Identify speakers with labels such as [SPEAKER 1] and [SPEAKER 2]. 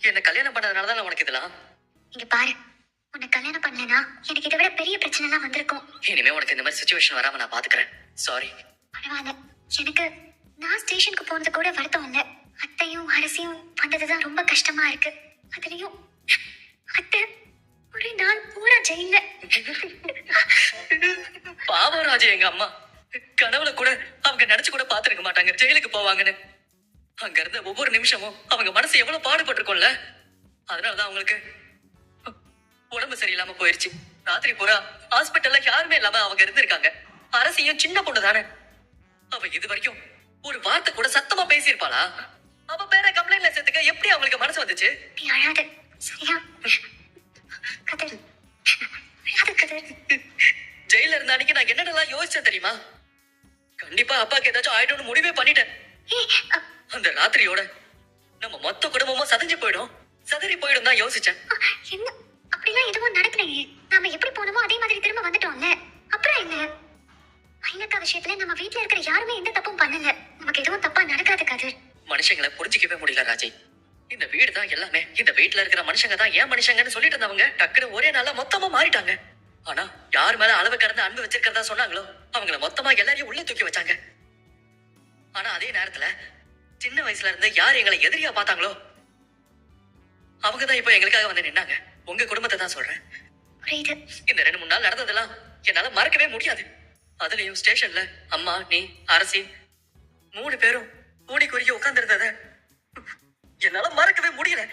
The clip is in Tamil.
[SPEAKER 1] என்ன கல்யாணம் பண்ணதுனாலதான் நான் உனக்கு இதெல்லாம்.
[SPEAKER 2] இங்க பாரு, உன்னை கல்யாணம் பண்ணலனா எனக்கு இதை விட பெரிய பிரச்சனை எல்லாம் வந்திருக்கும்.
[SPEAKER 1] இனிமே உனக்கு இந்த மாதிரி சுச்சுவேஷன் வராம நான் பாத்துக்கிறேன். சாரி.
[SPEAKER 2] பரவாயில்ல. எனக்கு நான் ஸ்டேஷனுக்கு போனது கூட வருத்தம் இல்ல. அத்தையும் அரசியும் வந்ததுதான் ரொம்ப கஷ்டமா இருக்கு. அதுலயும் அத்தை ஒரு நாள் பூரா ஜெயில.
[SPEAKER 1] பாவம் ராஜு, எங்க அம்மா கனவுல கூட அவங்க நினைச்சு கூட பாத்துருக்க மாட்டாங்க ஜெயிலுக்கு போவாங்கன்னு. அங்க இருந்த ஒவ்வொரு நிமிஷமும் அவங்க மனசு எவ்வளவு பாடுபட்டிருக்கும்ல. அதனாலதான் அவங்களுக்கு உடம்பு சரியில்லாம போயிருச்சு. ராத்திரி பூரா ஹாஸ்பிட்டல்ல யாருமே இல்லாம அவங்க இருந்திருக்காங்க. அரசியும் சின்ன பொண்ணு தானே. அவ இது வரைக்கும் ஒரு வார்த்தை கூட சத்தமா பேசியிருப்பாளா? அவ பேர கம்ப்ளைண்ட்ல சேர்த்துக்க எப்படி அவங்களுக்கு மனசு வந்துச்சு?
[SPEAKER 2] நீ அழாத, சரியா? கதிர், அழாத கதிர்.
[SPEAKER 1] ஜெயில இருந்த அன்னைக்கு நான் என்னடெல்லாம் யோசிச்சேன் தெரியுமா? கண்டிப்பா அப்பாக்கு ஏதாச்சும் ஆயிடும்னு முடிவே பண்ணிட்டேன். அந்த ராத்திரியோட நம்ம மொத்த குடும்பமும் சதஞ்சு போயிடும், சதறி போயிடும் தான் யோசிச்சேன்.
[SPEAKER 2] என்ன அப்படிலாம் எதுவும் நடக்கலையே. நாம எப்படி போனோமோ அதே மாதிரி திரும்ப வந்துட்டோம்ல. அப்புறம் என்ன? ஐநக்கா விஷயத்துல நம்ம வீட்டுல இருக்கிற யாருமே எந்த தப்பும் பண்ணல. நமக்கு எதுவும் தப்பா நடக்காது கதிர்.
[SPEAKER 1] மனுஷங்களை புரிஞ்சிக்கவே முடியல ராஜி. இந்த வீடு தான் எல்லாமே. இந்த வீட்டுல இருக்கிற மனுஷங்க தான் ஏன் மனுஷங்கன்னு சொல்லிட்டு இருந்தவங்க டக்குனு ஒரே நாளா மொத்தமா மாறிட்டாங்க. ஆனா யார் மேல அளவு கடந்து அன்பு வச்சிருக்கிறதா சொன்னாங்களோ அவங்கள மொத்தமா எல்லாரையும் உள்ள தூக்கி வச்சாங்க. ஆனா அதே நேரத்துல சின்ன வயசுல இருந்து யார் எங்களை எதிரியா பார்த்தாங்களோ அவங்கதான் இப்ப எங்களுக்காக வந்து நின்னாங்க. உங்க குடும்பத்தை தான் சொல்றேன்.
[SPEAKER 2] புரியுது.
[SPEAKER 1] இந்த 2-3 நாள் நடந்ததெல்லாம் என்னால மறக்கவே முடியாது. அதுலயும் ஸ்டேஷன்ல அம்மா, நீ, அரசி 3 பேரும் கூடி குறுகி உட்கார்ந்து இருந்தத என்னால மறக்கவே முடியல.